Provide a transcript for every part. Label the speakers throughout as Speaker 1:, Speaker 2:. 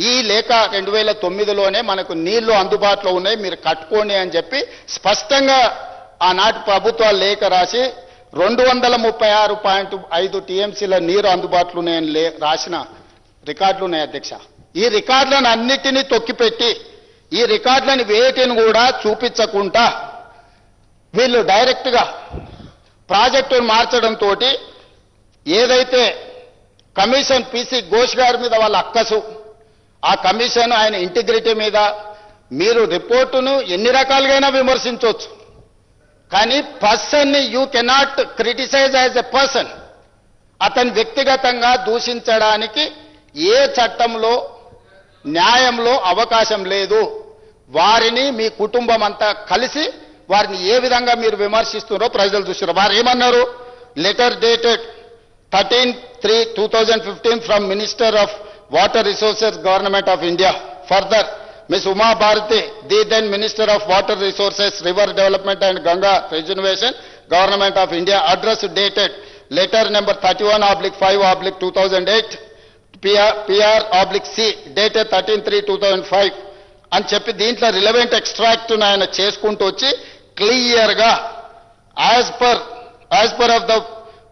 Speaker 1: ఈ లేఖ 2009లోనే మనకు నీళ్లు అందుబాటులో ఉన్నాయి, మీరు కట్టుకోండి అని చెప్పి స్పష్టంగా ఆనాటి ప్రభుత్వాలు లేఖ రాసి 236.5 టీఎంసీల నీరు అందుబాటులో ఉన్నాయని రాసిన రికార్డులు ఉన్నాయి అధ్యక్ష. ఈ రికార్డులను అన్నిటినీ తొక్కిపెట్టి ఈ రికార్డులను వేటిని కూడా చూపించకుండా వీళ్ళు డైరెక్ట్గా ప్రాజెక్టును మార్చడంతో ఏదైతే కమిషన్ పీసీ ఘోష్ గారి మీద వాళ్ళ అక్కసు, ఆ కమిషన్ ఆయన ఇంటిగ్రిటీ మీద మీరు రిపోర్టును ఎన్ని రకాలుగా విమర్శించవచ్చు, కానీ పర్సన్ని you cannot criticize as a person. అతని వ్యక్తిగతంగా దూషించడానికి ఏ చట్టంలో న్యాయంలో అవకాశం లేదు. వారిని మీ కుటుంబం అంతా కలిసి వారిని ఏ విధంగా మీరు విమర్శిస్తున్నారో ప్రజలు చూస్తున్నారు. వారు ఏమన్నారు? Letter dated 13/3/2015 from minister of water resources government of India. Further, Ms. Uma Bharati, the then Minister of Water Resources, River Development and Ganga Preservation, Government of India, address dated letter number 31/5/2008, PR/C, dated 13/3/2005 అని చెప్పి దీంట్లో relevant extract ఆయన చేసుకుంటూ వచ్చి క్లియర్గా as per of the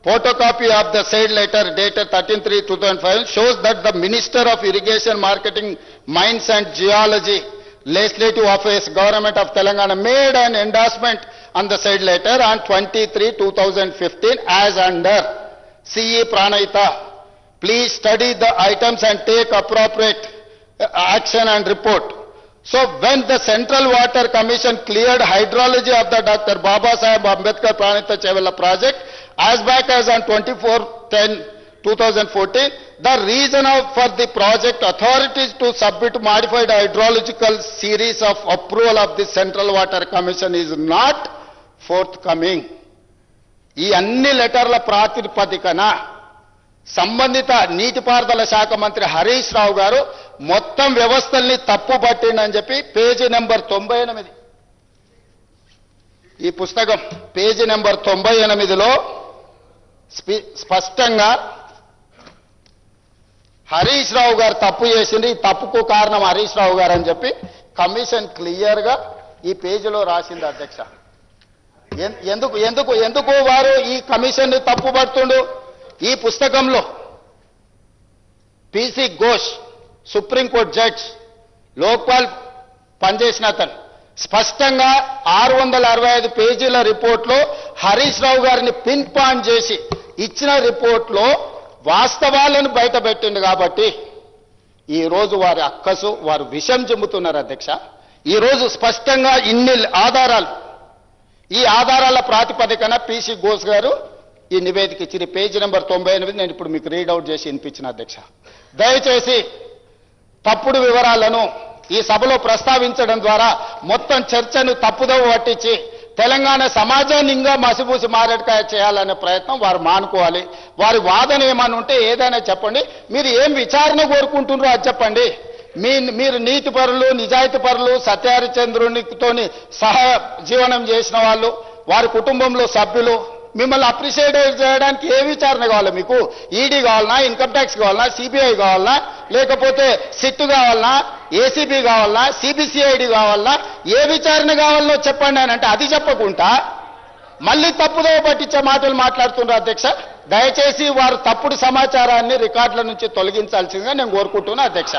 Speaker 1: photocopy of the said letter dated 13/3/2005 shows that the Minister of Irrigation, Marketing, Mines and Geology, Legislative Office, Government of Telangana made an endorsement on the said letter on 23/2015 as under CE Pranayita. Please study the items and take appropriate action and report. So when the Central Water Commission cleared hydrology of the Dr. Baba Saheb Ambedkar Pranayita Chevella project as back as on 24/10/2014, the reason for the project authorities to submit modified hydrological series of approval of the Central Water Commission is not forthcoming. ఈ అన్ని లెటర్ల ప్రాతిపదికన సంబంధిత నీటిపారుదల శాఖ మంత్రి హరీష్ రావు గారు మొత్తం వ్యవస్థల్ని తప్పు పట్టిండని చెప్పి పేజీ నెంబర్ 98, ఈ పుస్తకం పేజీ నెంబర్ 98లో స్పష్టంగా హరీష్ రావు గారు తప్పు చేసింది, ఈ తప్పుకు కారణం హరీష్ రావు గారు అని చెప్పి కమిషన్ క్లియర్గా ఈ పేజీలో రాసింది అధ్యక్ష. ఎందుకు వారు ఈ కమిషన్ తప్పు పడుతుండు? ఈ పుస్తకంలో PC Ghosh supreme court judge Lokpal పనిచేసిన అతను స్పష్టంగా 665 పేజీల రిపోర్ట్లో హరీష్ రావు గారిని పిన్ పాయింట్ చేసి ఇచ్చిన రిపోర్ట్లో వాస్తవాలను బయటపెట్టింది. కాబట్టి ఈరోజు వారి అక్కసు, వారు విషం చెబుతున్నారు అధ్యక్ష. ఈరోజు స్పష్టంగా ఇన్ని ఆధారాలు, ఈ ఆధారాల ప్రాతిపదికన పీసీ ఘోష్ గారు ఈ నివేదిక ఇచ్చిన పేజీ నెంబర్ 98 నేను ఇప్పుడు మీకు రీడౌట్ చేసి వినిపించిన అధ్యక్ష. దయచేసి తప్పుడు వివరాలను ఈ సభలో ప్రస్తావించడం ద్వారా మొత్తం చర్చను తప్పుదోవ పట్టించి తెలంగాణ సమాజాన్ని ఇంకా మసిపూసి మారేడుకాయ చేయాలనే ప్రయత్నం వారు మానుకోవాలి. వారి వాదన ఏమని ఉంటే ఏదైనా చెప్పండి. మీరు ఏం విచారణ కోరుకుంటున్నారో అది చెప్పండి. మీరు నీతి పరులు, నిజాయితీ పరులు, సత్యహరిచంద్రునితో సహ జీవనం చేసిన వాళ్ళు, వారి కుటుంబంలో సభ్యులు, మిమ్మల్ని అప్రిషియేట్ చేయడానికి ఏ విచారణ కావాలా? మీకు ఈడీ కావాలన్నా, ఇన్కమ్ ట్యాక్స్ కావాలన్నా, సిబిఐ కావాలన్నా, లేకపోతే సిట్ కావాలన్నా, ఏసీబీ కావాలన్నా, సిబిసిఐడి కావాలన్నా, ఏ విచారణ కావాలనో చెప్పండి అని అంటే అది చెప్పకుండా మళ్ళీ తప్పుదోవ పట్టించే మాటలు మాట్లాడుతున్నారు అధ్యక్ష. దయచేసి వారు తప్పుడు సమాచారాన్ని రికార్డుల నుంచి తొలగించాల్సిందిగా నేను కోరుకుంటున్నా అధ్యక్ష.